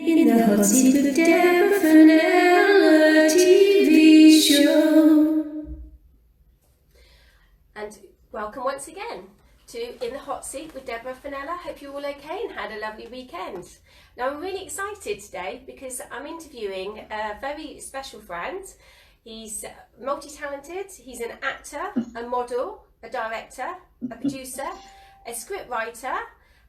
In the hot seat with Deborah Fennella TV show. And welcome once again to In the Hot Seat with Deborah Fennella. Hope you're all okay and had a lovely weekend. Now I'm really excited today because I'm interviewing a very special friend. He's multi-talented. He's an actor, a model, a director, a producer, a script writer,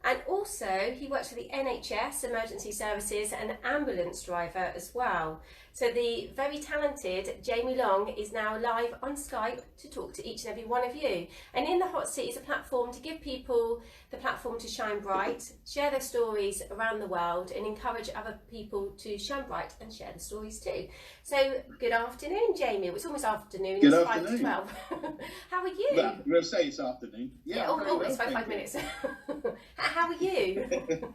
and also he works for the NHS, Emergency Services, and an ambulance driver as well. So the very talented Jamie Long is now live on Skype to talk to each and every one of you. And In the Hot Seat is a platform to give people the platform to shine bright, share their stories around the world, and encourage other people to shine bright and share the stories too. So good afternoon, Jamie. It's almost afternoon. Good it's afternoon. 5 to 12. How are you? Well, we'll say it's afternoon. Yeah, it's 5 minutes. How are you?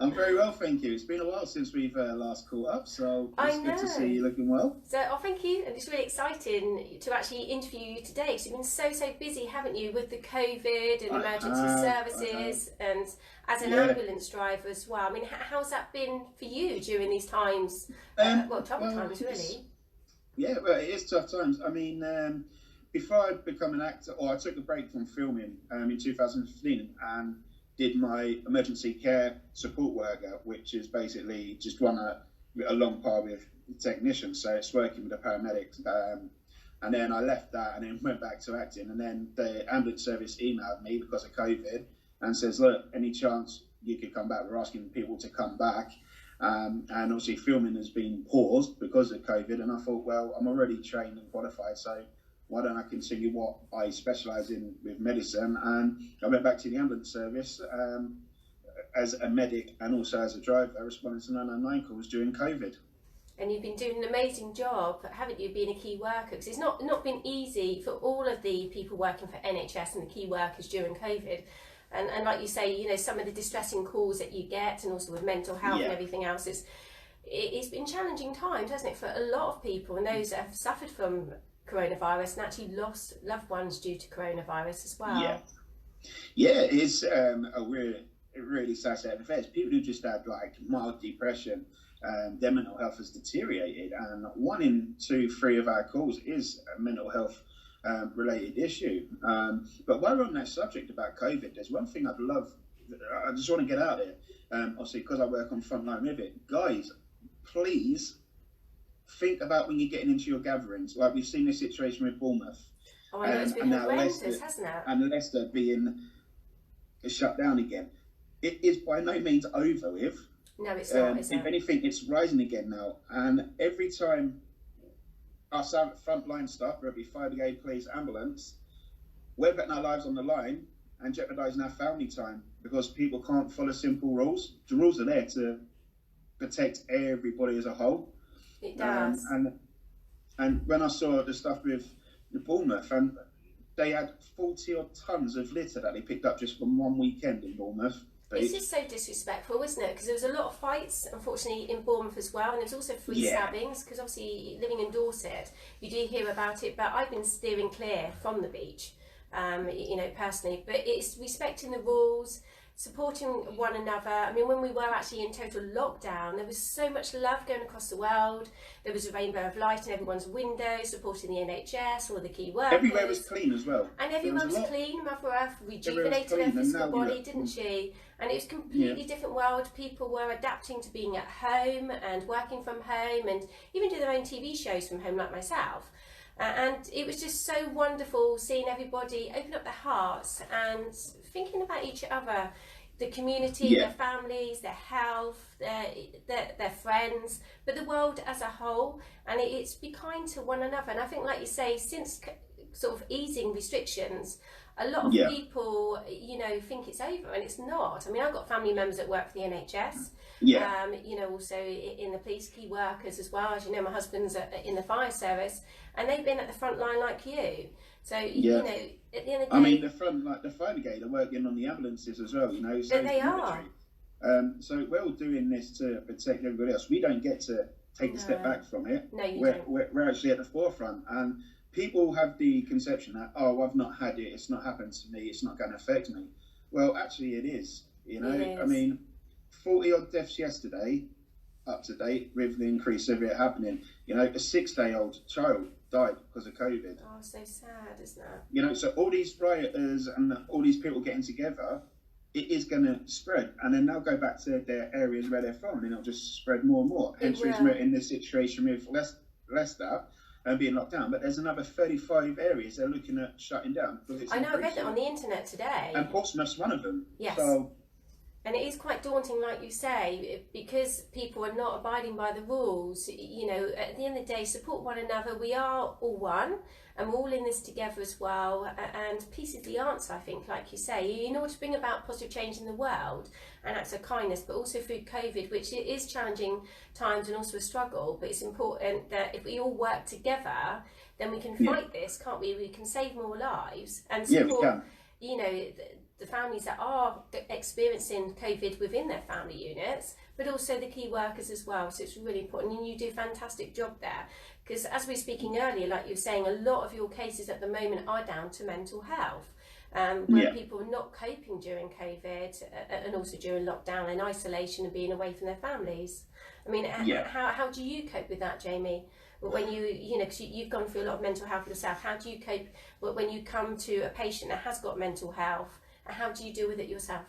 I'm very well, thank you. It's been a while since we've last caught up, so it's good to see you looking well. So, thank you, and it's really exciting to actually interview you today because you've been so busy, haven't you, with the COVID and emergency services and as an ambulance driver as well. I mean, how's that been for you during these times? Tough times, really. Yeah, well, it is tough times. I mean, before I become an actor, or I took a break from filming in 2015 and did my emergency care support worker, which is basically just run a long par with technicians, so it's working with the paramedics. And then I left that and then went back to acting. And then the ambulance service emailed me because of COVID and says, look, any chance you could come back? We're asking people to come back. And obviously filming has been paused because of COVID. And I thought, well, I'm already trained and qualified, so why don't I continue what I specialise in with medicine? And I went back to the ambulance service as a medic and also as a driver, responding to 999 calls during COVID. And you've been doing an amazing job, haven't you, being a key worker? Because it's not been easy for all of the people working for NHS and the key workers during COVID. And like you say, you know, some of the distressing calls that you get, and also with mental health and everything else, it's been challenging times, hasn't it, for a lot of people, and those that have suffered from coronavirus and actually lost loved ones due to coronavirus as well. Yeah, it's a really sad state of affairs. People who just had like mild depression, their mental health has deteriorated, and 1 in 2, 3 of our calls is a mental health related issue. But while we're on that subject about COVID, there's one thing I just want to get out there, obviously because I work on frontline with it. Guys, please think about when you're getting into your gatherings. Like we've seen this situation with Bournemouth. Oh, I know, it's been horrendous, hasn't it? And Leicester being shut down again. It is by no means over with. No, it's not, is it? If anything, it's rising again now. And every time our frontline staff, whether it be fire brigade, police, ambulance, we're putting our lives on the line and jeopardising our family time because people can't follow simple rules. The rules are there to protect everybody as a whole. It does. And when I saw the stuff with the Bournemouth, and they had 40 odd tons of litter that they picked up just from one weekend in Bournemouth. It's just so disrespectful, isn't it? Because there was a lot of fights, unfortunately, in Bournemouth as well, and there was also 3 stabbings. Because obviously, living in Dorset, you do hear about it, but I've been steering clear from the beach, you know, personally. But it's respecting the rules, supporting one another. I mean, when we were actually in total lockdown, there was so much love going across the world. There was a rainbow of light in everyone's windows, supporting the NHS, all the key workers. Everywhere was clean as well. And everywhere was clean. Mother Earth rejuvenated her physical body, didn't she? And it was a completely different world. People were adapting to being at home and working from home and even do their own TV shows from home, like myself. And it was just so wonderful seeing everybody open up their hearts and thinking about each other, the community, their families, their health, their friends, but the world as a whole. And it's be kind to one another. And I think, like you say, since sort of easing restrictions, a lot of people, you know, think it's over, and it's not. I mean, I've got family members that work for the NHS, you know, also in the police, key workers as well. As you know, my husband's in the fire service, and they've been at the front line like you. So, you know, at the end of the day... I mean, the fire brigade are working on the ambulances as well, you know. So they are. So we're all doing this to protect everybody else. We don't get to take a step back from it. No, we're actually at the forefront. And people have the conception that, oh, I've not had it, it's not happened to me, it's not going to affect me. Well, actually it is, you know. I mean, 40 odd deaths yesterday, up to date with the increase of it happening. You know, a 6-day-old child died because of COVID. Oh, so sad, isn't it? You know, so all these rioters and all these people getting together, it is going to spread, and then they'll go back to their areas where they're from, and it'll just spread more and more. Hence, we're in this situation with Leicester and being locked down, but there's another 35 areas they're looking at shutting down. I know, I read that on the internet today. And Portsmouth's one of them. Yes. So, and it is quite daunting, like you say, because people are not abiding by the rules. You know, at the end of the day, support one another. We are all one, and we're all in this together as well. And peace is the answer, I think, like you say. In order to bring about positive change in the world and acts of kindness, but also through COVID, which is challenging times and also a struggle. But it's important that if we all work together, then we can fight this, can't we? We can save more lives and support, you know, the families that are experiencing COVID within their family units, but also the key workers as well. So it's really important, and you do a fantastic job there, because as we were speaking earlier, like you were saying, a lot of your cases at the moment are down to mental health, where people are not coping during COVID and also during lockdown and isolation and being away from their families. I mean, how do you cope with that, Jamie? When you know, because you've gone through a lot of mental health yourself, how do you cope when you come to a patient that has got mental health? And how do you deal with it yourself?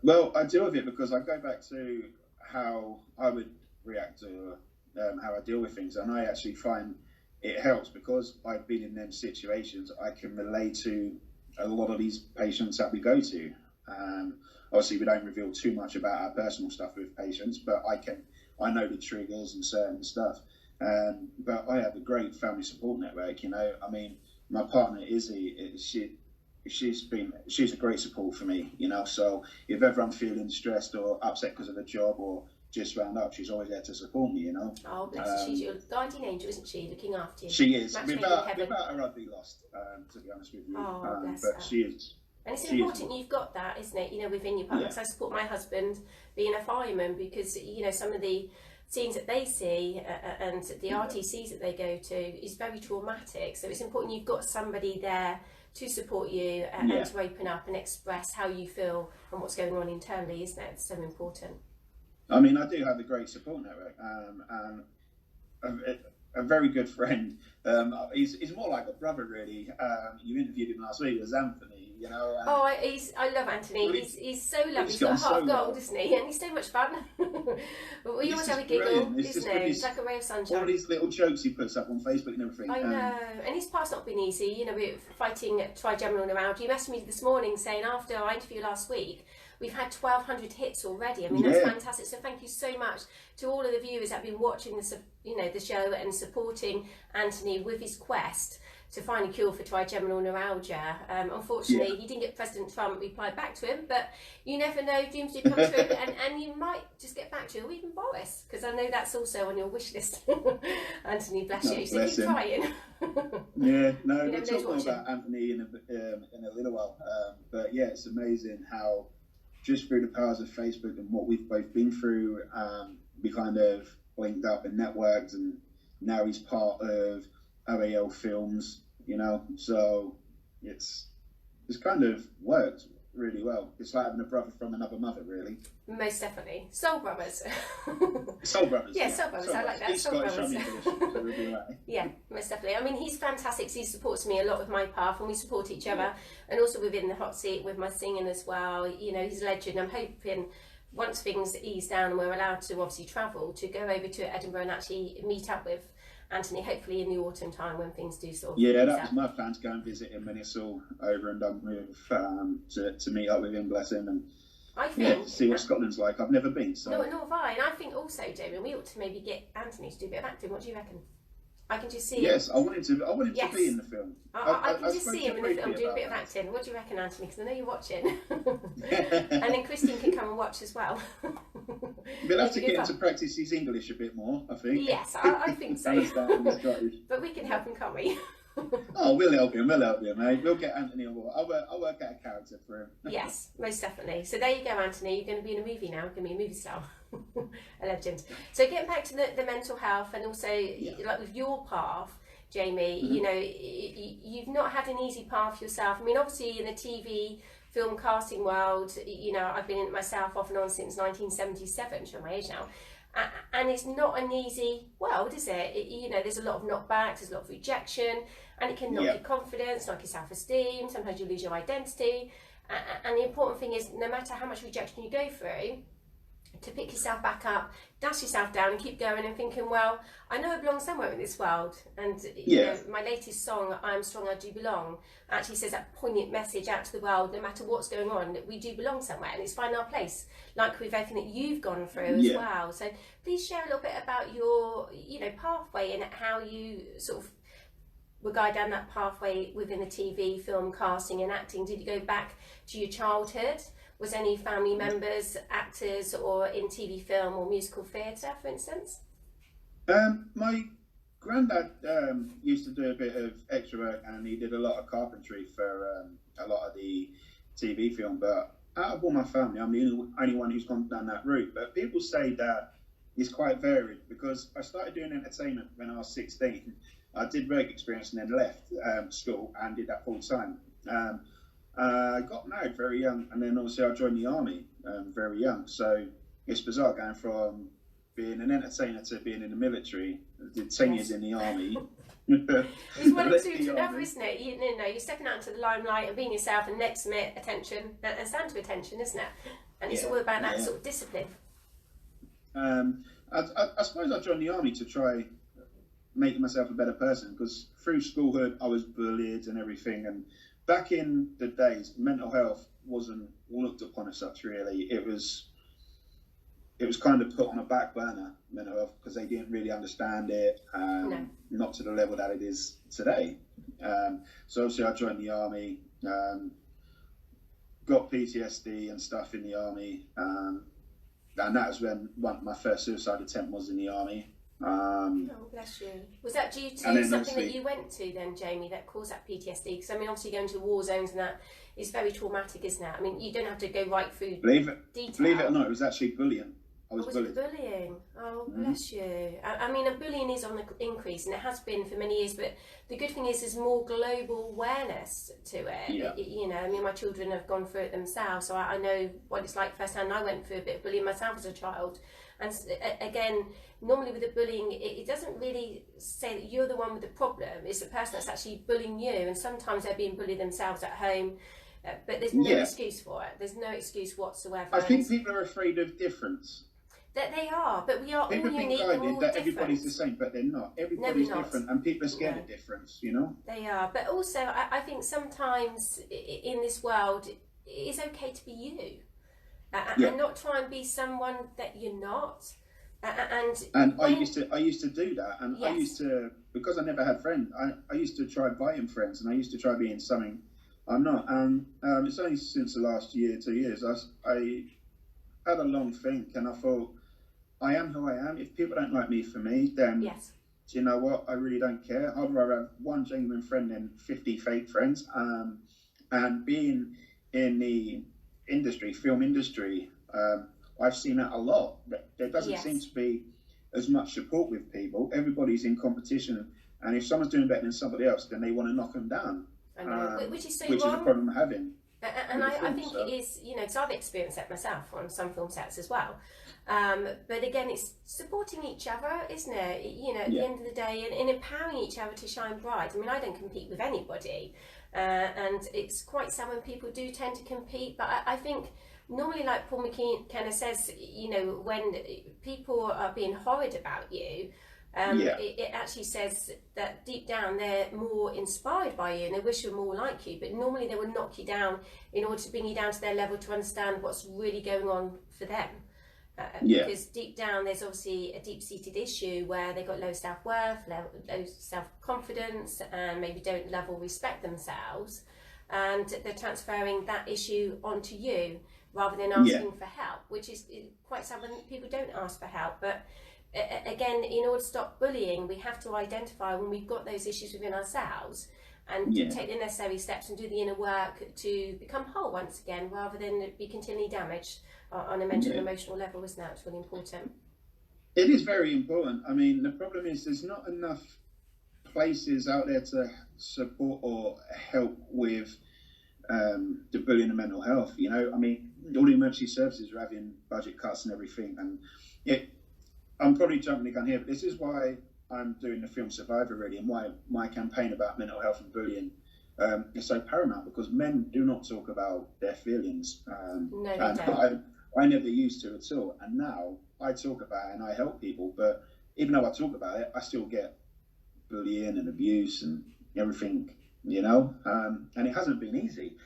Well, I deal with it because I go back to how I would react to how I deal with things, and I actually find it helps because I've been in them situations. I can relate to a lot of these patients that we go to. Obviously, we don't reveal too much about our personal stuff with patients, but I know the triggers and certain stuff. But I have a great family support network. You know, I mean, my partner Izzy, she's a great support for me, you know. So if ever I'm feeling stressed or upset because of a job or just wound up, she's always there to support me, you know. Oh, bless her. She's your guardian angel, isn't she? Looking after you. She is. Without her, I'd be lost, to be honest with you. Oh, bless but her. she is. And it's important you've got that, isn't it? You know, within your partner. Because I support my husband being a fireman, because you know some of the scenes that they see and the RTCs that they go to is very traumatic. So it's important you've got somebody there to support you and to open up and express how you feel and what's going on internally, isn't it? It's so important. I mean, I do have a great support network, and a very good friend. He's more like a brother, really. You interviewed him last week, it was Anthony, you know. I love Anthony. Well, he's so lovely. He's got a heart of gold, isn't he? And he's so much fun. But we always have a giggle, isn't he? He's like a ray of sunshine. All these little jokes he puts up on Facebook and everything. I know, and his part's not been easy. You know, we're fighting trigeminal neuralgia. You messaged me this morning saying after our interview last week, we've had 1,200 hits already. I mean, that's fantastic. So thank you so much to all of the viewers that have been watching the show and supporting Anthony with his quest to find a cure for trigeminal neuralgia. Unfortunately, he didn't get President Trump reply back to him, but you never know, dreams do come true, and you might just get back to you, or even Boris, because I know that's also on your wish list. Anthony, bless you. So keep trying. We'll talk more about Anthony in a little while. But yeah, it's amazing how just through the powers of Facebook and what we've both been through, we kind of linked up and networked, and now he's part of OAL Films, you know, so it's kind of worked really well. It's like having a brother from another mother, really. Most definitely. Soul brothers. Soul brothers. Yeah, soul brothers. I like that. He's soul Scottish, brothers. I'm English, so we'll be right. Yeah, most definitely. I mean, he's fantastic. He supports me a lot with my path, and we support each other, and also within the hot seat with my singing as well. You know, he's a legend. I'm hoping once things ease down and we're allowed to obviously travel, to go over to Edinburgh and actually meet up with Anthony, hopefully in the autumn time when things do sort of that was my plan, to go and visit him when it's all over and done with, to meet up with him, bless him, and I think, see what Scotland's like. I've never been, so. No, nor have I. And I think also, Damien, we ought to maybe get Anthony to do a bit of acting. What do you reckon? I can just see him. Yes, I want him to be in the film. I can just see him in the film doing a bit of acting. What do you reckon, Anthony? Because I know you're watching. And then Christine can come and watch as well. We'll have to get him to practice his English a bit more, I think. Yes, I think so. But we can help him, can't we? Oh, we'll help him, mate. We'll get Anthony on board. I'll work out a character for him. Yes, most definitely. So there you go, Anthony. You're going to be in a movie now. You're going to be a movie star. A legend. So getting back to the mental health, and also like with your path, Jamie, you know, you've not had an easy path yourself. I mean, obviously in the TV film casting world, you know, I've been in it myself off and on since 1977, showing my age now. And it's not an easy world, is it? You know, there's a lot of knockbacks, there's a lot of rejection, and it can knock your confidence, knock your self-esteem. Sometimes you lose your identity. And the important thing is, no matter how much rejection you go through, to pick yourself back up, dust yourself down and keep going and thinking, well, I know I belong somewhere in this world. And you know, my latest song, I Am Strong, I Do Belong, actually says that poignant message out to the world, no matter what's going on, that we do belong somewhere, and it's find our place, like with everything that you've gone through as well. So please share a little bit about your, you know, pathway and how you sort of were guided down that pathway within the TV, film, casting and acting. Did you go back to your childhood? Was any family members actors or in TV, film or musical theatre, for instance? My granddad used to do a bit of extra work, and he did a lot of carpentry for a lot of the TV film. But out of all my family, I'm the only one who's gone down that route. But people say that it's quite varied, because I started doing entertainment when I was 16. I did work experience and then left school and did that full time. I got married very young, and then obviously I joined the army very young. So it's bizarre going from being an entertainer to being in the military. I did 10 years in the army. It's one or two to another, isn't it? You know, you're stepping out into the limelight and being yourself, and next minute attention and stand to attention, isn't it? And it's all about that sort of discipline. I suppose I joined the army to try making myself a better person, because through schoolhood I was bullied and everything, and back in the days mental health wasn't looked upon as such really. It was kind of put on a back burner, mental health, because they didn't really understand it, not to the level that it is today. So obviously I joined the army, got PTSD and stuff in the army, and that was when my first suicide attempt was in the army. Oh, bless you. Was that due to something that you went to then, Jamie, that caused that PTSD? Because I mean, obviously going to war zones and that is very traumatic, isn't it? I mean, you don't have to go right through detail. Believe it or not, it was actually bullying. I was bullied. Bullying? Oh, bless you. I mean, bullying is on the increase, and it has been for many years, but the good thing is there's more global awareness to it. You know, I mean, my children have gone through it themselves, so I know what it's like firsthand. I went through a bit of bullying myself as a child. And again, normally with the bullying, it doesn't really say that you're the one with the problem. It's the person that's actually bullying you, and sometimes they're being bullied themselves at home. But there's no excuse for it. There's no excuse whatsoever. I think people are afraid of difference. That they are, but we are all unique and all that different. Everybody's the same, but they're not. Everybody's different, and people are scared of difference, you know? They are, but also I think sometimes in this world, it's okay to be you. And not try and be someone that you're not. And I used to do that, and I used to, because I never had friends, I used to try buying friends, and I used to try being something I'm not. And it's only since the last 2 years I had a long think, and I thought, I am who I am. If people don't like me for me, then do you know what? I really don't care. I'd rather have one genuine friend than 50 fake friends. And being in the industry, film industry, I've seen that a lot. There doesn't seem to be as much support with people. Everybody's in competition, and if someone's doing better than somebody else, then they want to knock them down. I know, which is so which wrong. is a problem I'm having. And I think it is, you know, because I've experienced that myself on some film sets as well. But again, it's supporting each other, isn't it? You know, at the end of the day, and empowering each other to shine bright. I mean, I don't compete with anybody, and it's quite sad when people do tend to compete. But I think normally, like Paul McKenna says, you know, when people are being horrid about you, it actually says that deep down they're more inspired by you and they wish they were more like you, but normally they will knock you down in order to bring you down to their level to understand what's really going on for them. Because deep down there's obviously a deep-seated issue where they've got low self-worth, low self-confidence, and maybe don't love or respect themselves, and they're transferring that issue onto you rather than asking for help, which is quite sad when people don't ask for help. But again, in order to stop bullying, we have to identify when we've got those issues within ourselves and take the necessary steps and do the inner work to become whole once again, rather than be continually damaged on a mental and emotional level. Isn't that really important? It is very important. I mean, the problem is there's not enough places out there to support or help with the bullying and mental health. You know, I mean, all the emergency services are having budget cuts and everything, and I'm probably jumping the gun here, but this is why I'm doing the film Survivor, really, and why my campaign about mental health and bullying is so paramount, because men do not talk about their feelings. No, they and don't. I never used to at all. And now I talk about it and I help people, but even though I talk about it, I still get bullying and abuse and everything, and it hasn't been easy.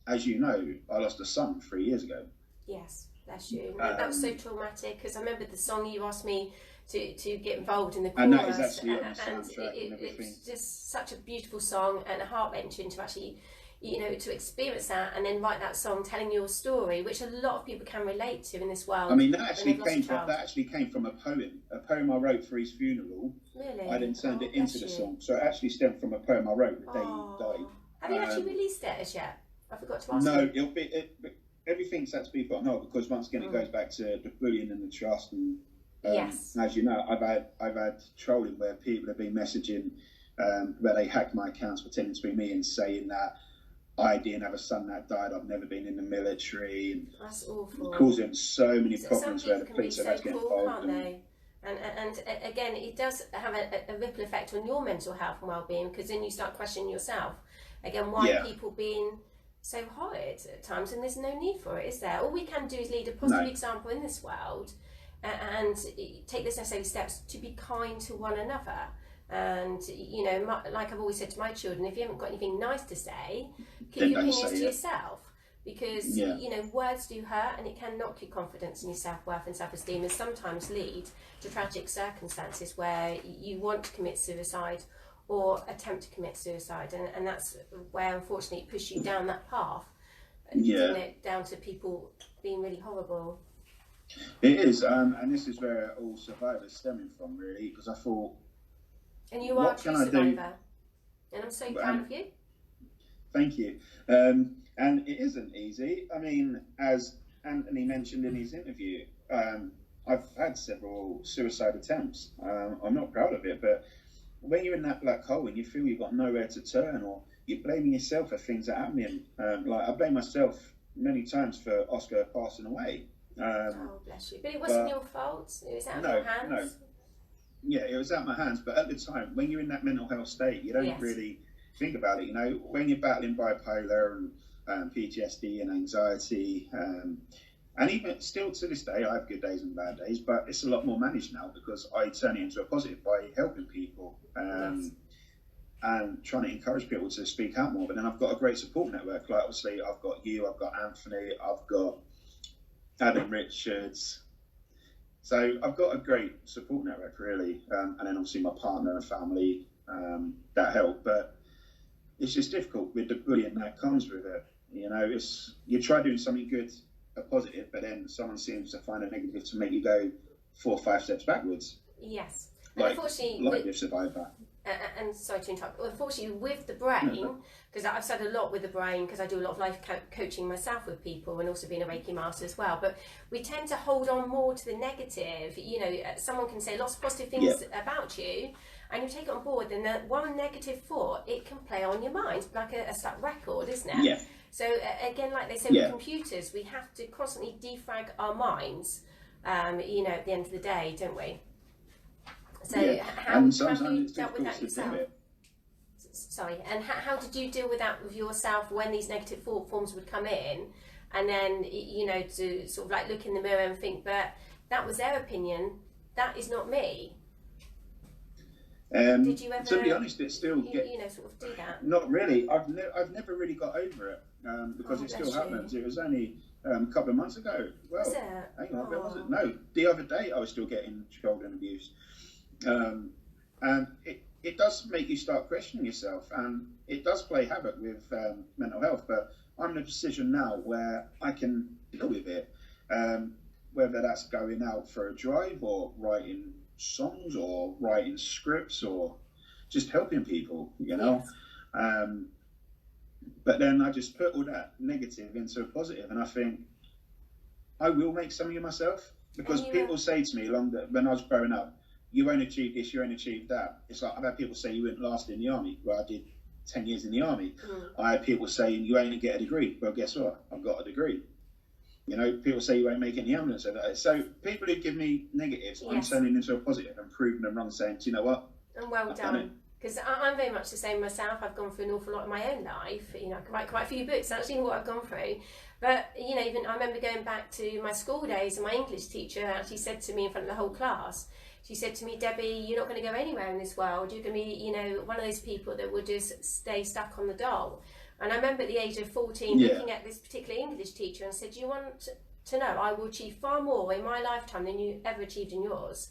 As you know, I lost a son 3 years ago. Yes, bless you. That was so traumatic, because I remember the song you asked me to get involved in the chorus, and that is actually on the soundtrack and everything. It's just such a beautiful song and heart-wrenching to actually, to experience that and then write that song telling your story, which a lot of people can relate to in this world. I mean, that actually came from a poem I wrote for his funeral. Really? I then turned it into the song, so it actually stemmed from a poem I wrote the day he died. Have you actually released it as yet? I forgot to ask. No, you. everything's had to be put on hold, because once again it goes back to the bullying and the trust. And yes, as you know, I've had trolling where people have been messaging where they hacked my accounts pretending to be me and saying that I didn't have a son that died, I've never been in the military, and that's awful. Causing so many problems where the police have had to get involved. And again, it does have a ripple effect on your mental health and well-being, because then you start questioning yourself again, why are people being so horrid at times, and there's no need for it, is there? All we can do is lead a positive example in this world, and take the necessary steps to be kind to one another. And like I've always said to my children, if you haven't got anything nice to say, keep your opinions to yourself, because words do hurt, and it can knock your confidence and your self-worth and self-esteem, and sometimes lead to tragic circumstances where you want to commit suicide or attempt to commit suicide, and that's where unfortunately it pushes you down that path, down to people being really horrible. It is, and this is where all Survivor's stemming from, really, because I thought, and you are a true survivor, and I'm so proud of you. Thank you. And it isn't easy. I mean, as Anthony mentioned in his interview, I've had several suicide attempts. I'm not proud of it, but when you're in that black hole and you feel you've got nowhere to turn, or you're blaming yourself for things that are happening, like I blame myself many times for Oscar passing away. Oh, bless you. But it wasn't your fault. It was out of your hands. No. Yeah, it was out of my hands. But at the time, when you're in that mental health state, you don't really think about it. When you're battling bipolar and PTSD and anxiety, and even still to this day, I have good days and bad days, but it's a lot more managed now, because I turn it into a positive by helping people and trying to encourage people to speak out more. But then I've got a great support network. Like, obviously, I've got you, I've got Anthony, I've got Adam Richards. So I've got a great support network, really. And then obviously my partner and family that help. But it's just difficult with the bullying that comes with it. You try doing something good, a positive, but then someone seems to find a negative to make you go 4 or 5 steps backwards. Yes. Like, unfortunately, with Survivor. And sorry to interrupt, unfortunately with the brain, because I've said a lot with the brain, because I do a lot of life coaching myself with people, and also being a Reiki master as well, but we tend to hold on more to the negative. Someone can say lots of positive things about you, and you take it on board, and that one negative thought, it can play on your mind like a stuck record, isn't it? Yeah. So again, like they say with computers, we have to constantly defrag our minds, at the end of the day, don't we? So how have you dealt with that yourself? Sorry, and how did you deal with that with yourself when these negative thought forms would come in, and then to sort of like look in the mirror and think, but that was their opinion, that is not me. Did you ever, to be honest, it still sort of do that? Not really. I've never really got over it, because it still happens. It was only a couple of months ago. Well, was it? Hang on, it wasn't. No, the other day I was still getting trolled and abused. And it does make you start questioning yourself, and it does play havoc with mental health. But I'm in a position now where I can deal with it, whether that's going out for a drive, or writing songs, or writing scripts, or just helping people, Yes. But then I just put all that negative into a positive, and I think I will make something of myself, because people say to me when I was growing up, you won't achieve this, you won't achieve that. It's like, I've had people say you wouldn't last in the army. Well, I did 10 years in the army. I had people saying you ain't going to get a degree. Well, guess what? I've got a degree. You know, people say you won't make any evidence of that. So people who give me negatives, I'm turning into a positive and proving them wrong, saying, do you know what? And well done. Because I'm very much the same myself. I've gone through an awful lot in my own life. You know, I can write quite a few books, actually, what I've gone through. But, you know, even I remember going back to my school days, and my English teacher actually said to me in front of the whole class, she said to me, Debbie, you're not going to go anywhere in this world. You're going to be, you know, one of those people that will just stay stuck on the dole. And I remember at the age of 14 looking at this particular English teacher and said, you want to know, I will achieve far more in my lifetime than you ever achieved in yours.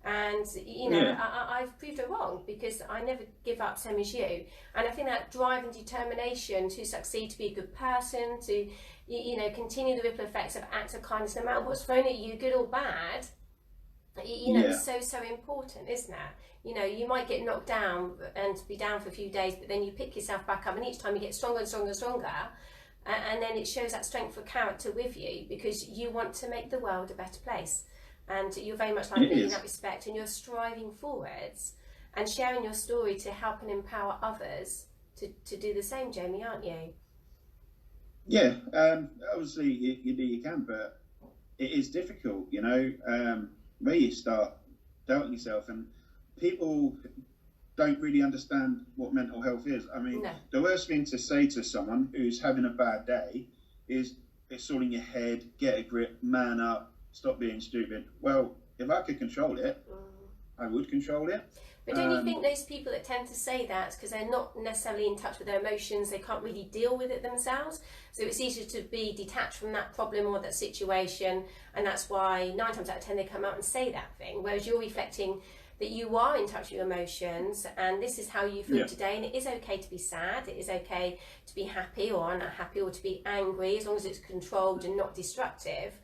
And, you know, I've proved her wrong, because I never give up, same as you. And I think that drive and determination to succeed, to be a good person, to, you know, continue the ripple effects of acts of kindness, no matter what's thrown at you, good or bad, you know, it's so important, isn't it? You know, you might get knocked down and be down for a few days, but then you pick yourself back up, and each time you get stronger and stronger and stronger. And then it shows that strength of character with you, because you want to make the world a better place. And you're very much like me in that respect, and you're striving forwards and sharing your story to help and empower others to do the same, Jamie, aren't you? Yeah, obviously you do you can, but it is difficult, you know, where you start doubting yourself, and people don't really understand what mental health is. I mean, the worst thing to say to someone who's having a bad day is, it's all in your head, get a grip, man up, stop being stupid. Well, if I could control it, I would control it. But don't you think those people that tend to say that, because they're not necessarily in touch with their emotions, they can't really deal with it themselves, so it's easier to be detached from that problem or that situation, and that's why 9 times out of 10 they come out and say that thing, whereas you're reflecting that you are in touch with your emotions, and this is how you feel today, and it is okay to be sad, it is okay to be happy or unhappy, or to be angry, as long as it's controlled and not destructive.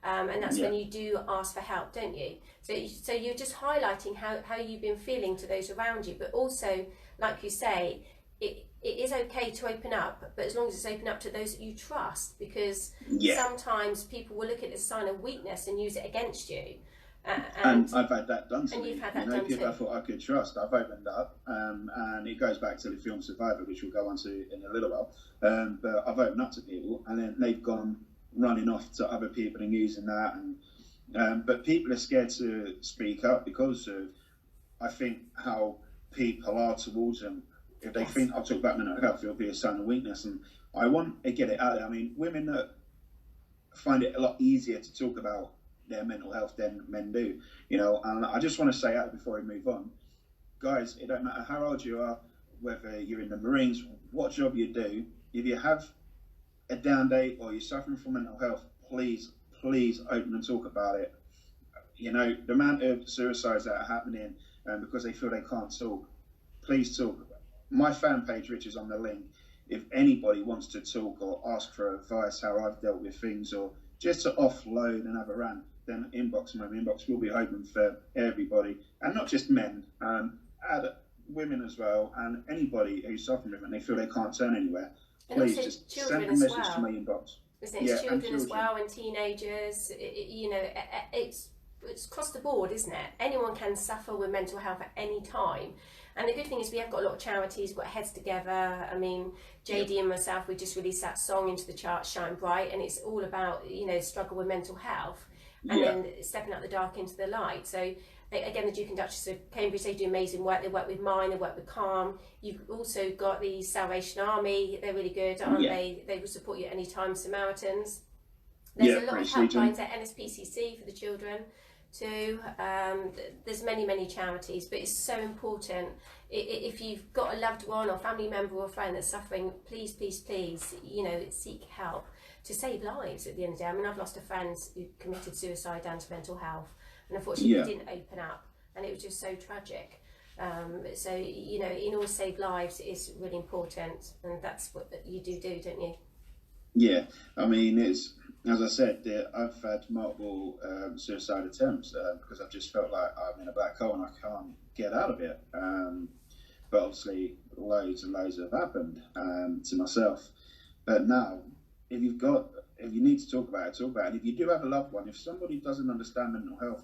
And that's when you do ask for help, don't you? So you're just highlighting how you've been feeling to those around you, but also, like you say, it is okay to open up, but as long as it's open up to those that you trust, because sometimes people will look at it as a sign of weakness and use it against you. And I've had that done to and me. You've had that done too. I thought I could trust. I've opened up, and it goes back to the film Survivor, which we'll go on to in a little while. But I've opened up to people, and then they've gone running off to other people and using that. And but people are scared to speak up because of, I think, how people are towards them. If they think I'll talk about mental health, it'll be a sign of weakness. And I want to get it out there. I mean, women that find it a lot easier to talk about their mental health than men do, you know. And I just want to say out before we move on, guys, it don't matter how old you are, whether you're in the Marines, what job you do, if you have a down day or you're suffering from mental health, please open and talk about it. You know, the amount of suicides that are happening because they feel they can't talk, please talk. My fan page, which is on the link, if anybody wants to talk or ask for advice how I've dealt with things, or just to offload and have a rant, then my inbox will be open for everybody, and not just men, add women as well, and anybody who's suffering with it and they feel they can't turn anywhere. Please just send a message to my inbox. Isn't it? It's children as well, and teenagers. You know, it's across the board, isn't it? Anyone can suffer with mental health at any time. And the good thing is we have got a lot of charities, we've got Heads Together. I mean, JD and myself, we just released that song into the charts, Shine Bright, and it's all about, you know, struggle with mental health, and then stepping out the dark into the light. So again, the Duke and Duchess of Cambridge, they do amazing work. They work with Mine, they work with Calm. You've also got the Salvation Army, they're really good, aren't they? They will support you at any time. Samaritans. There's a lot of helplines at NSPCC for the children too. There's many charities, but it's so important. If you've got a loved one or family member or friend that's suffering, please, you know, seek help to save lives at the end of the day. I mean, I've lost a friend who committed suicide down to mental health, and unfortunately he didn't open up, and it was just so tragic. So, you know, in order to save lives is really important, and that's what you do, don't you? Yeah, I mean, it's, as I said, I've had multiple suicide attempts because I've just felt like I'm in a black hole and I can't get out of it. But obviously, loads and loads have happened to myself. But now, if you need to talk about it, talk about it. And if you do have a loved one, if somebody doesn't understand mental health,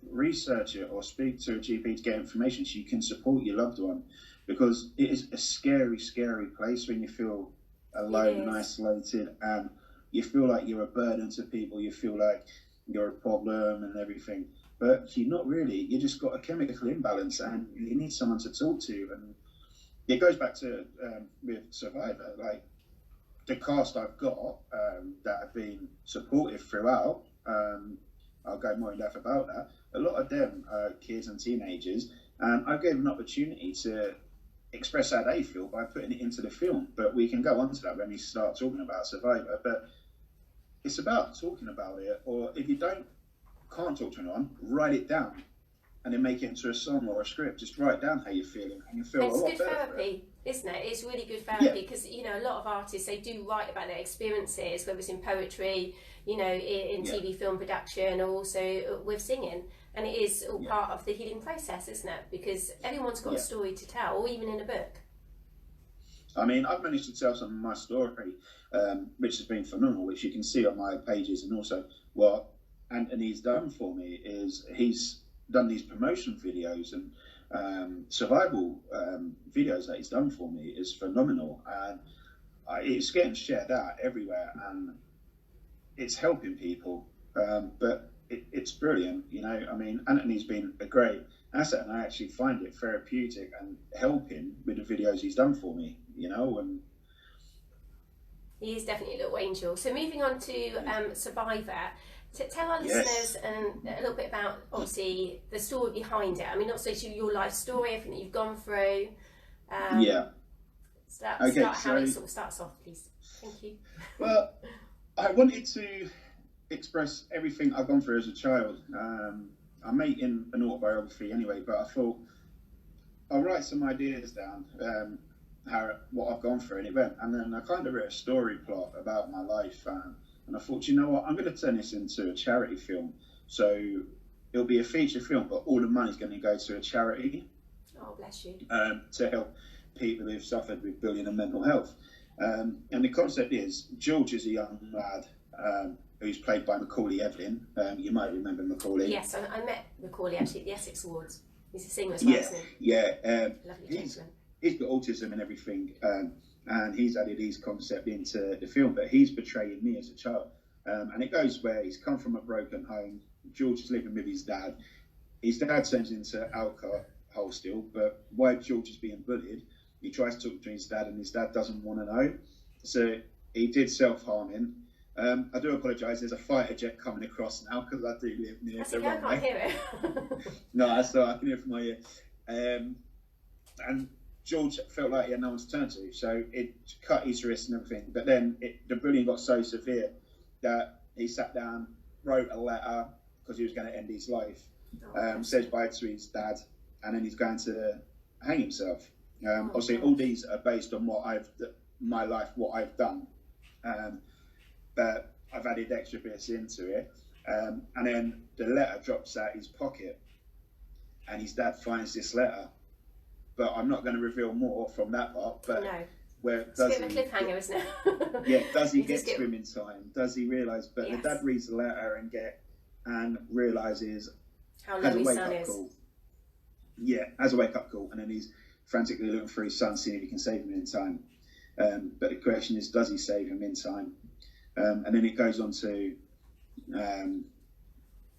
research it or speak to a GP to get information so you can support your loved one, because it is a scary place when you feel alone and isolated. And you feel like you're a burden to people, you feel like you're a problem and everything, but you're not really. You just got a chemical imbalance and you need someone to talk to. And it goes back to with Survivor, like the cast I've got that have been supportive throughout. I'll go more in depth about that. A lot of them are kids and teenagers, and I gave them an opportunity to express how they feel by putting it into the film. But we can go on to that when we start talking about Survivor. But it's about talking about it, or if you can't talk to anyone, write it down and then make it into a song or a script. Just write down how you're feeling, and you feel it's a lot good better. therapy, isn't it? It's really good therapy because you know a lot of artists, they do write about their experiences, whether it's in poetry, you know, in TV, film production, or also with singing, and it is all part of the healing process, isn't it? Because everyone's got a story to tell, or even in a book. I mean, I've managed to tell some of my story, which has been phenomenal, which you can see on my pages. And also what Anthony's done for me is he's done these promotion videos and survival videos that he's done for me is phenomenal. And it's getting shared out everywhere, and it's helping people. But it's brilliant, you know. I mean, Anthony's been a great asset, and I actually find it therapeutic and helping with the videos he's done for me, you know. And he is definitely a little angel. So moving on to Survivor, tell our listeners a little bit about, obviously, the story behind it. I mean, not so your life story, everything that you've gone through. Start how it sort of starts off, please. Thank you. Well, I wanted to express everything I've gone through as a child. I'm making an autobiography anyway, but I thought I'll write some ideas down, what I've gone through, and it went. And then I kind of wrote a story plot about my life, and I thought, you know what, I'm going to turn this into a charity film. So it'll be a feature film, but all the money's going to go to a charity. Oh, bless you. To help people who've suffered with bullying and mental health. And the concept is, George is a young lad who's played by Macaulay Evelyn. You might remember Macaulay. Yes, I met Macaulay actually at the Essex Awards. He's a singer as well, isn't he? Lovely gentleman. He's got autism and everything, and he's added his concept into the film, but he's portraying me as a child. And it goes where he's come from a broken home. George is living with his dad. His dad turns into alcohol still, but while George is being bullied, he tries to talk to his dad, and his dad doesn't want to know. So he did self-harming. I do apologise, there's a fighter jet coming across now because I do live near the runway. I can't hear it. No, that's all right, I can hear it from my ear. And George felt like he had no one to turn to, so it cut his wrist and everything. But then the bullying got so severe that he sat down, wrote a letter because he was going to end his life, says bye to his dad, and then he's going to hang himself. Obviously, all these are based on my life, what I've done. But I've added extra bits into it. And then the letter drops out his pocket, and his dad finds this letter. But I'm not going to reveal more from that part. But no. It's a bit of a cliffhanger, isn't it? Does he get to him in time? Does he realise? But the dad reads the letter and realises how low his son is. Call. Yeah, has a wake-up call, and then he's frantically looking for his son, seeing if he can save him in time. But the question is, does he save him in time? And then it goes on to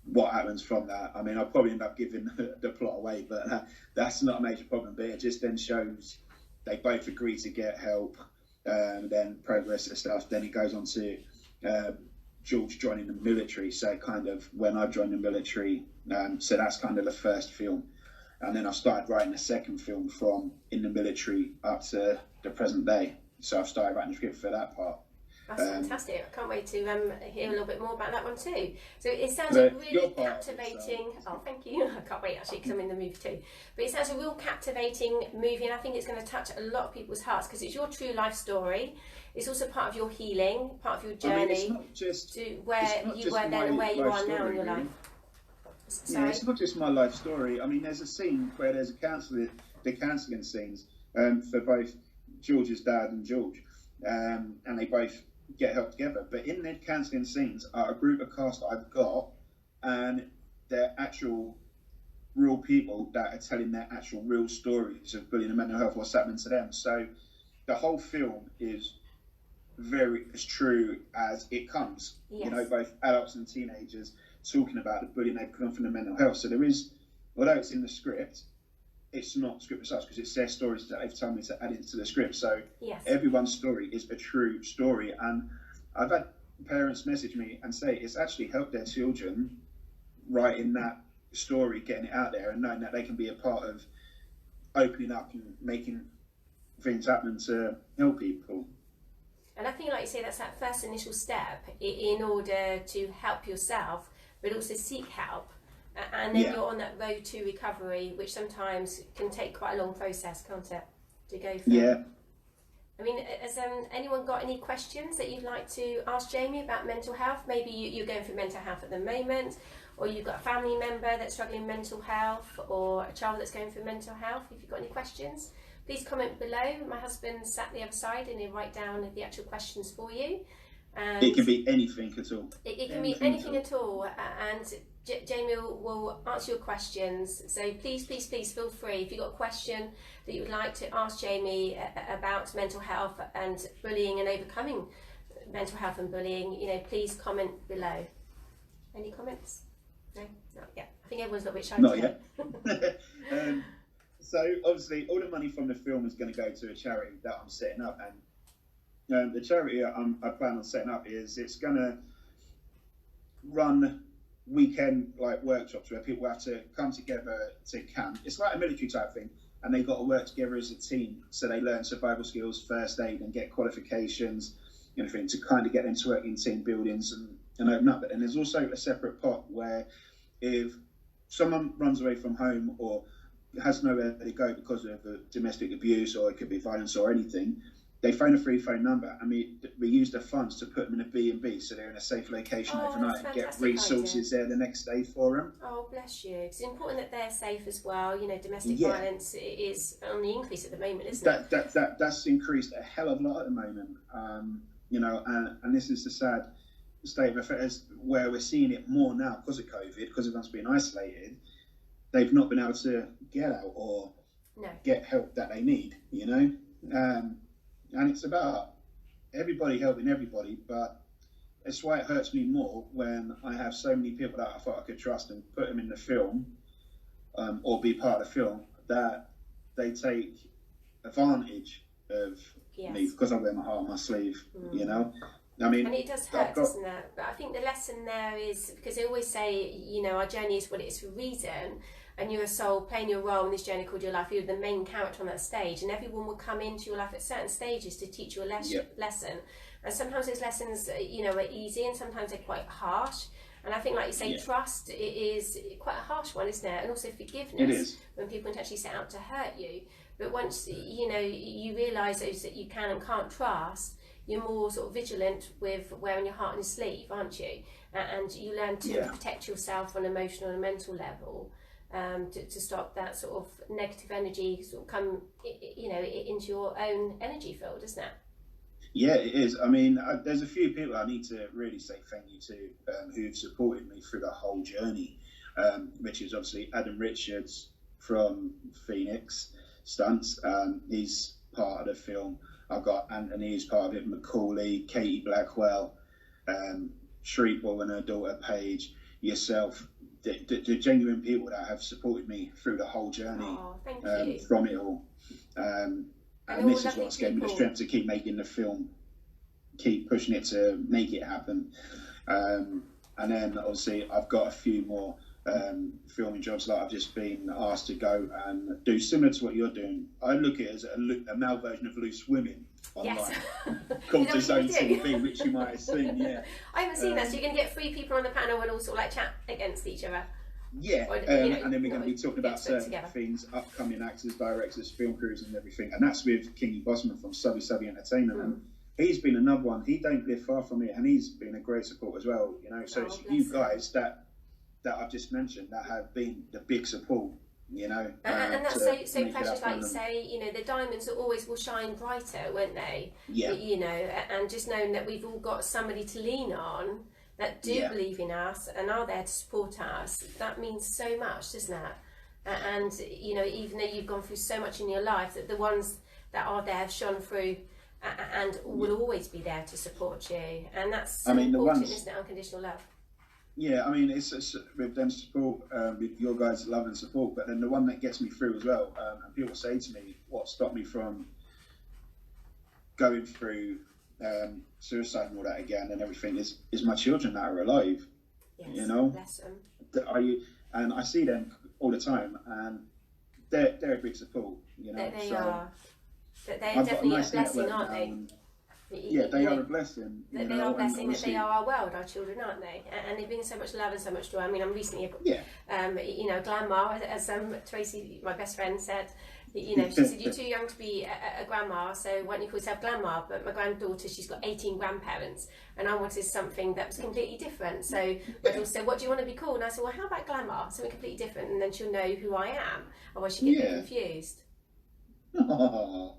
what happens from that. I mean, I'll probably end up giving the plot away, but that's not a major problem. But it just then shows they both agree to get help, then progress and stuff. Then it goes on to George joining the military. So kind of when I joined the military, so that's kind of the first film. And then I started writing the second film from in the military up to the present day. So I've started writing the script for that part. That's fantastic. I can't wait to hear a little bit more about that one too. So it sounds really captivating. Oh, thank you. I can't wait actually because I'm in the movie too. But it sounds a real captivating movie, and I think it's going to touch a lot of people's hearts because it's your true life story. It's also part of your healing, part of your journey. I mean, it's not just, to where you were then and where you are now in your life. Yeah, it's not just my life story. I mean, there's a scene where there's the counselling scenes for both George's dad and George, and they both get help together. But in the counselling scenes are a group of cast that I've got, and they're actual real people that are telling their actual real stories of bullying and mental health, what's happening to them. So the whole film is very as true as it comes. Yes. You know, both adults and teenagers talking about the bullying they've gone through, the mental health. So there is, although it's in the script, it's not script as such because it's their stories that they've told me to add into the script. So Yes. everyone's story is a true story, and I've had parents message me and say it's actually helped their children writing that story, getting it out there, and knowing that they can be a part of opening up and making things happen to help people. And I think, like you say, that's that first initial step in order to help yourself, but also seek help. And then you're on that road to recovery, which sometimes can take quite a long process, can't it, to go through? Yeah. I mean, has anyone got any questions that you'd like to ask Jamie about mental health? Maybe you're going through mental health at the moment, or you've got a family member that's struggling with mental health, or a child that's going through mental health. If you've got any questions, please comment below. My husband sat the other side and he'll write down the actual questions for you. And it can be anything at all. It can be anything at all. And Jamie will answer your questions. So please feel free. If you've got a question that you would like to ask Jamie about mental health and bullying and overcoming mental health and bullying, please comment below. Any comments? No? Not yet. I think everyone's a little bit shy. Not yet. So obviously all the money from the film is going to go to a charity that I'm setting up, and the charity I plan on setting up it's going to run weekend workshops where people have to come together to camp. It's like a military type thing, and they've got to work together as a team, so they learn survival skills, first aid, and get qualifications, to kind of get them to work in team buildings and open up. And there's also a separate pot where if someone runs away from home or has nowhere to go because of domestic abuse, or it could be violence or anything, they phone a free phone number, and we use the funds to put them in a B&B, so they're in a safe location overnight, and get resources there the next day for them. Oh, bless you. It's important that they're safe as well. Domestic violence is on the increase at the moment, isn't it? That's increased a hell of a lot at the moment. And this is the sad state of affairs where we're seeing it more now because of COVID, because everyone's being isolated. They've not been able to get out or get help that they need, and it's about everybody helping everybody, but it's why it hurts me more when I have so many people that I thought I could trust and put them in the film, or be part of the film, that they take advantage of me because I wear my heart on my sleeve, I mean, and it does hurt, doesn't it? But I think the lesson there is, because they always say, our journey is what it is for a reason, and you're a soul playing your role in this journey called your life. You're the main character on that stage, and everyone will come into your life at certain stages to teach you a lesson. And sometimes those lessons, are easy, and sometimes they're quite harsh. And I think, like you say, trust is quite a harsh one, isn't it? And also forgiveness, when people intentionally set out to hurt you. But once you realise those that you can and can't trust, you're more sort of vigilant with wearing your heart on your sleeve, aren't you? And you learn to protect yourself on an emotional and mental level, to stop that sort of negative energy sort of come, into your own energy field, isn't it? Yeah, it is. I mean, there's a few people I need to really say thank you to, who've supported me through the whole journey, which is obviously Adam Richards from Phoenix Stunts. He's part of the film. I've got Anthony, who's part of it, Macaulay, Katie Blackwell, Shreepball and her daughter Paige, yourself, the genuine people that have supported me through the whole journey, from it all. And this is what's given me the strength to keep making the film, keep pushing it to make it happen. And then obviously I've got a few more filming jobs that I've just been asked to go and do, similar to what you're doing. I look at it as a male version of Loose Women online, called The Zone TV, which you might have seen. I haven't seen that, so you're going to get 3 people on the panel and all sort of chat against each other. And then we're going to be talking about certain things, upcoming actors, directors, film crews and everything, and that's with Kingy Bosman from Subby Entertainment. And he's been another one. He don't live far from me, and he's been a great support as well, so it's you guys that I've just mentioned that have been the big support, and that's so precious, like you say, the diamonds always will shine brighter, won't they? And just knowing that we've all got somebody to lean on that do believe in us and are there to support us, that means so much, doesn't it? And even though you've gone through so much in your life, that the ones that are there have shone through and will always be there to support you. And that's so I mean, important, isn't it? Unconditional love. Yeah, I mean, it's with them support, with your guys' love and support, but then the one that gets me through as well, and people say to me, what stopped me from going through suicide and all that again and everything is my children that are alive. Yes, you know, bless them. And I see them all the time, and they're a big support. You know, They so are. They're I've got definitely a nice blessing, network aren't now, they? and yeah, they are a blessing. They are a blessing, that they are our world, our children, aren't they? And they bring so much love and so much joy. I mean, I'm recently, you know, grandma, as Tracy, my best friend, said. You know, she said, you're too young to be a grandma, so why don't you call yourself grandma? But my granddaughter, she's got 18 grandparents, and I wanted something that was completely different. So my daughter said, what do you want to be called? And I said, well, how about glamour? Something completely different, and then she'll know who I am, otherwise she'll get confused. Aww.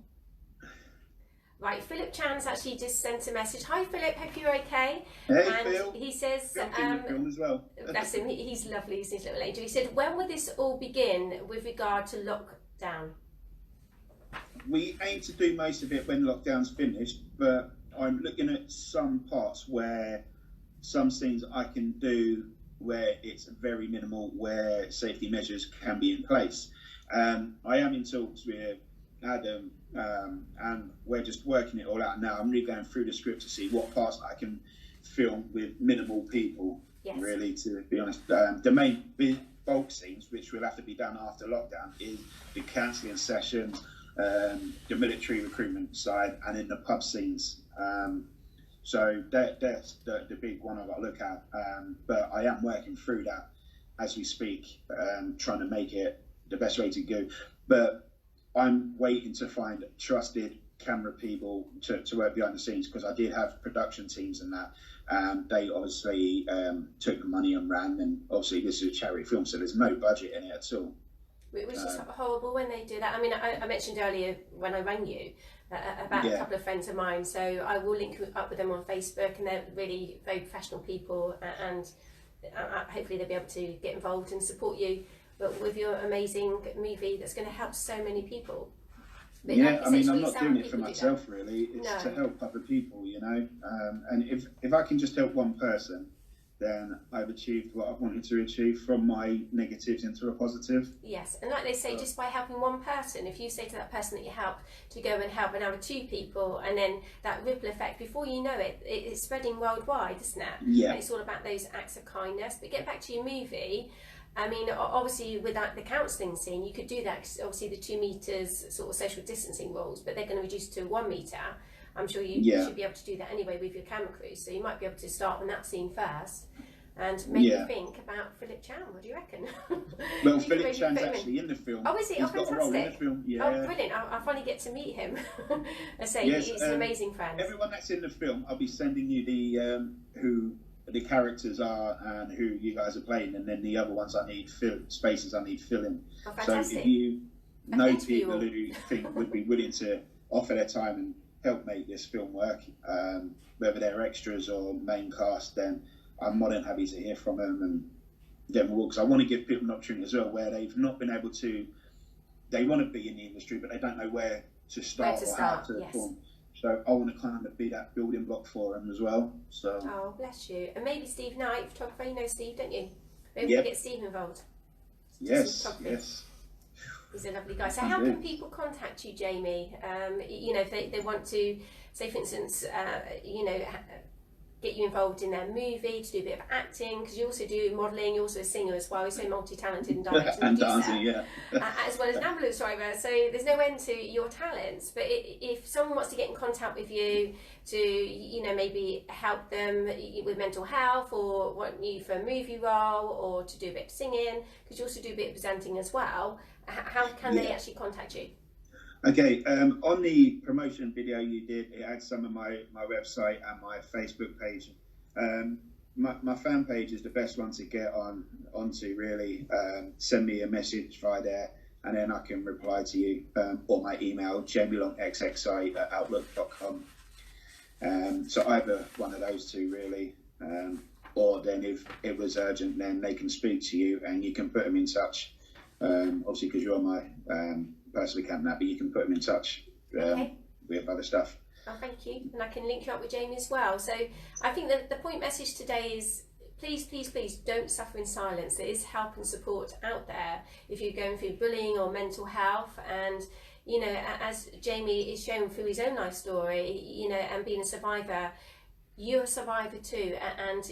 Right, Philip Chan's actually just sent a message. Hi Philip, hope you're okay. Hey and Phil. He says, Film as well. bless him, he's lovely, he's his little angel. He said, when will this all begin with regard to lockdown? We aim to do most of it when lockdown's finished, but I'm looking at some parts where some scenes I can do where it's very minimal, where safety measures can be in place. I am in talks with Adam, and we're just working it all out now. I'm really going through the script to see what parts I can film with minimal people, really, to be honest. The main big bulk scenes, which will have to be done after lockdown, is the counselling sessions, the military recruitment side, and in the pub scenes. So that's the big one I've got to look at. But I am working through that as we speak, trying to make it the best way to go. But I'm waiting to find trusted camera people to work behind the scenes, because I did have production teams and that. They obviously took the money and ran, and obviously this is a charity film, so there's no budget in it at all. Which is horrible when they do that. I mean, I mentioned earlier when I rang you about a couple of friends of mine, so I will link up with them on Facebook, and they're really very professional people, and hopefully they'll be able to get involved and support you with your amazing movie that's going to help so many people. But yeah, I mean, I'm not doing it for myself, really. It's No. to help other people, you know. And if I can just help one person, then I've achieved what I wanted to achieve, from my negatives into a positive. Yes, and like they say, just by helping one person, if you say to that person that you help to go and help another 2 people, and then that ripple effect, before you know it, it's spreading worldwide, isn't it? Yeah. And it's all about those acts of kindness. But get back to your movie. I mean, obviously, with the counselling scene, you could do that, 'cause obviously the 2 meters sort of social distancing rules, but they're going to reduce to 1 meter. I'm sure you should be able to do that anyway with your camera crew, so you might be able to start on that scene first and maybe think about Philip Chan. What do you reckon? Well, Philip Chan's actually in the film. Oh, is he? He's Oh, got a role in the fantastic. film. Yeah. Oh, brilliant. I'll finally get to meet him. I say, Yes, he's an amazing friend. Everyone that's in the film, I'll be sending you the who the characters are and who you guys are playing, and then the other ones I need spaces I need filling. Oh, So fantastic. if you know Thanks for you people all. who think would be willing to offer their time and help make this film work, whether they're extras or main cast, then I'm more than happy to hear from them and get them, because I want to give people an opportunity as well where they've not been able to. They want to be in the industry, but they don't know where to start or how to perform. So I want to kind of be that building block for them as well. So. Oh, bless you. And maybe Steve Knight, photographer. You know Steve, don't you? Maybe we can get Steve involved. Yes. He's a lovely guy. So how can people contact you, Jamie? You know, if they want to, say for instance, you know, get you involved in their movie, to do a bit of acting, because you also do modelling, you're also a singer as well, you're so multi-talented and director and dancing, as well as an ambulance driver, so there's no end to your talents. But if someone wants to get in contact with you to, you know, maybe help them with mental health, or want you for a movie role, or to do a bit of singing, because you also do a bit of presenting as well, how can they actually contact you? Okay, on the promotion video you did, it had some of my website and my Facebook page. My fan page is the best one to get onto, really. Send me a message via there, and then I can reply to you, or my email, jamielongxxi@outlook.com. So either one of those 2, really. Or then if it was urgent, then they can speak to you and you can put them in touch. Obviously, because you're my personal account now, but you can put them in touch with other stuff. Oh, thank you. And I can link you up with Jamie as well. So I think that the point message today is please, please, please don't suffer in silence. There is help and support out there if you're going through bullying or mental health. And, you know, as Jamie is shown through his own life story, you know, and being a survivor, you're a survivor too. And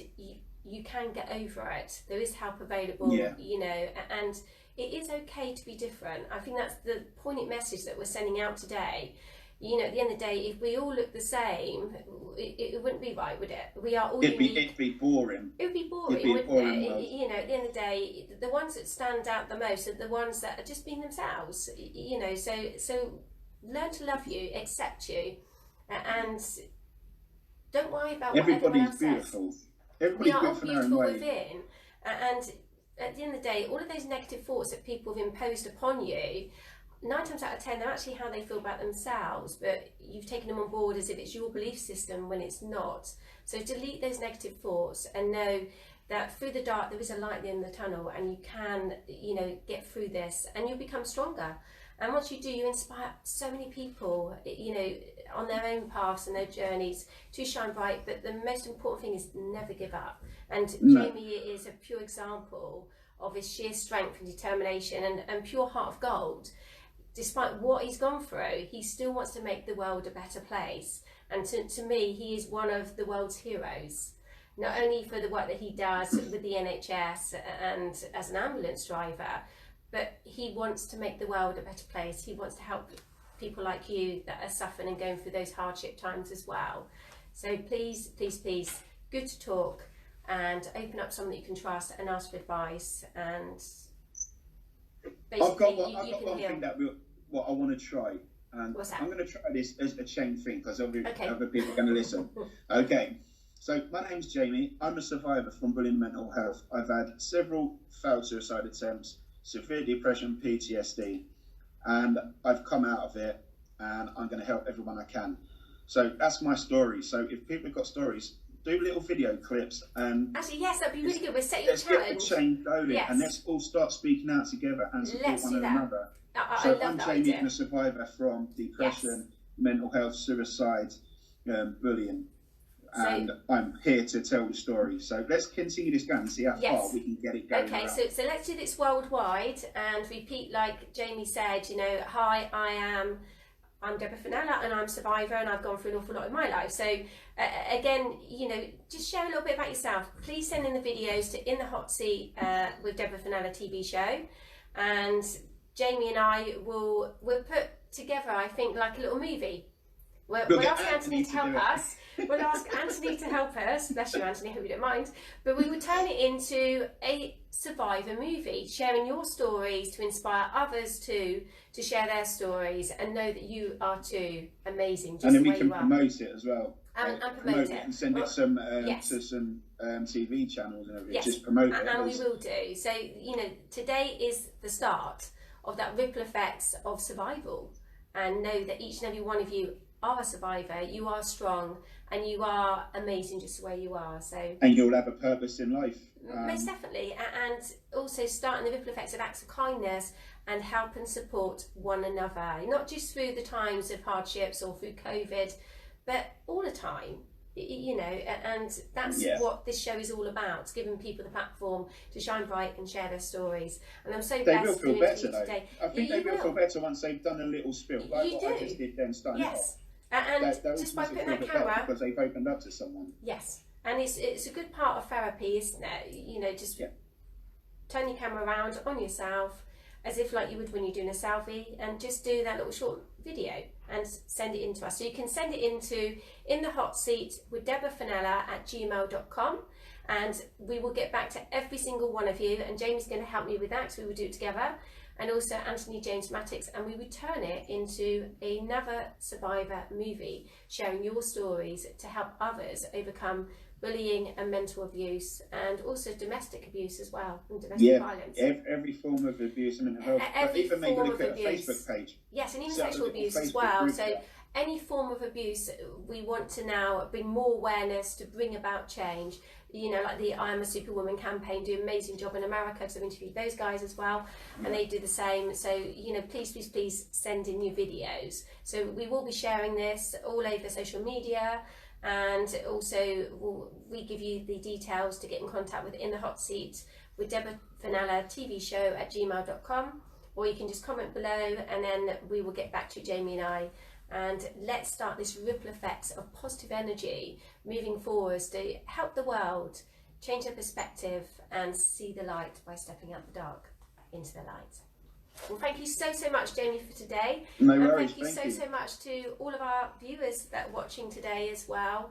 you can get over it. There is help available, you know, and it is okay to be different. I think that's the poignant message that we're sending out today. You know, at the end of the day, if we all look the same, it wouldn't be right, would it? We are all unique. It'd be boring. It would be boring, wouldn't it? You know, at the end of the day, the ones that stand out the most are the ones that are just being themselves. You know, so learn to love you, accept you, and don't worry about what everyone else beautiful. says. Everybody's we are all beautiful way. within, and at the end of the day, all of those negative thoughts that people have imposed upon you, 9 times out of 10, they're actually how they feel about themselves, but you've taken them on board as if it's your belief system when it's not. So delete those negative thoughts and know that through the dark there is a light at the end of the tunnel, and you can, you know, get through this and you'll become stronger. And once you do, you inspire so many people, you know, on their own paths and their journeys to shine bright. But the most important thing is never give up. And Jamie is a pure example of his sheer strength and determination and pure heart of gold. Despite what he's gone through, he still wants to make the world a better place. And to me, he is one of the world's heroes. Not only for the work that he does with the NHS and as an ambulance driver, but he wants to make the world a better place. He wants to help people like you that are suffering and going through those hardship times as well. So please, please, please, good to talk and open up someone that you can trust and ask for advice. And I've got one thing that what I want to try. And what's that? I'm going to try this as a chain thing because other people are going to listen. Okay. So my name's Jamie. I'm a survivor from bullying and mental health. I've had several failed suicide attempts, severe depression, PTSD, and I've come out of it, and I'm going to help everyone I can. So that's my story. So if people have got stories, do little video clips. And actually, yes, that'd be really good. We'll set you a challenge. Let's get the chain going, and let's all start speaking out together and support one another. So I'm Jamie, a survivor from depression, mental health, suicide, bullying. And I'm here to tell the story. So let's continue this going and see how far we can get it going. Okay, so let's do this worldwide and repeat like Jamie said, you know, hi, I'm Deborah Fennella and I'm a survivor and I've gone through an awful lot in my life. So again, you know, just share a little bit about yourself. Please send in the videos to In the Hot Seat with Deborah Fennella TV show. And Jamie and I will put together, I think, like a little movie. We'll ask Anthony to help us. We'll ask Anthony to help us. Bless you, Anthony, hope you don't mind. But we will turn it into a survivor movie, sharing your stories to inspire others to share their stories and know that you are too amazing. Just and then we can promote it as well. And promote it. And send it to some TV channels and everything. Just promote it. And we will do. So, you know, today is the start of that ripple effects of survival. And know that each and every one of you are a survivor, you are strong, and you are amazing just the way you are. So, and you'll have a purpose in life. Most definitely, and also starting the ripple effects of acts of kindness and help and support one another, not just through the times of hardships or through COVID, but all the time. You know, and that's what this show is all about, giving people the platform to shine bright and share their stories. And I'm so blessed to do it today. I think they will feel better once they've done a little spill, like what I just did then starting off. And just by putting that camera, because they've opened up to someone. Yes, and it's a good part of therapy, isn't it? You know, just turn your camera around on yourself, as if like you would when you're doing a selfie, and just do that little short video and send it in to us. So you can send it into In the Hot Seat with Deborah Fennella at gmail.com, and we will get back to every single one of you. And Jamie's going to help me with that, so we will do it together. And also Anthony James Matix, and we would turn it into another survivor movie, sharing your stories to help others overcome bullying and mental abuse, and also domestic abuse as well, and domestic violence. Every form of abuse and mental health. Even maybe look at a Facebook page. Yes, and even sexual abuse as well. So any form of abuse, we want to now bring more awareness to bring about change. You know, like the I Am a Superwoman campaign do an amazing job in America, because I've interviewed those guys as well, and they do the same. So, you know, please send in your videos. So we will be sharing this all over social media, and also we give you the details to get in contact with In the Hot Seat with Deborah Fennella TV show at gmail.com, or you can just comment below, and then we will get back to Jamie and I. And let's start this ripple effect of positive energy moving forwards to help the world change their perspective and see the light by stepping out the dark into the light. Well, thank you so much, Jamie, for today. No and worries, thank you so much to all of our viewers that are watching today as well.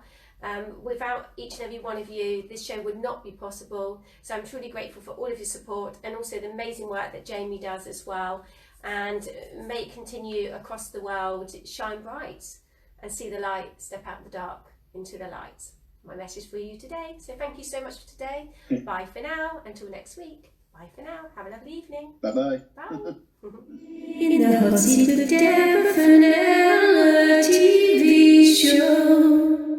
Without each and every one of you, this show would not be possible. So I'm truly grateful for all of your support, and also the amazing work that Jamie does as well. And may it continue across the world, shine bright and see the light, step out the dark into the light. My message for you today. So thank you so much for today. Bye for now. Until next week. Bye for now. Have a lovely evening. Bye-bye. Bye. In the hot seat with Deborah Fennella TV show.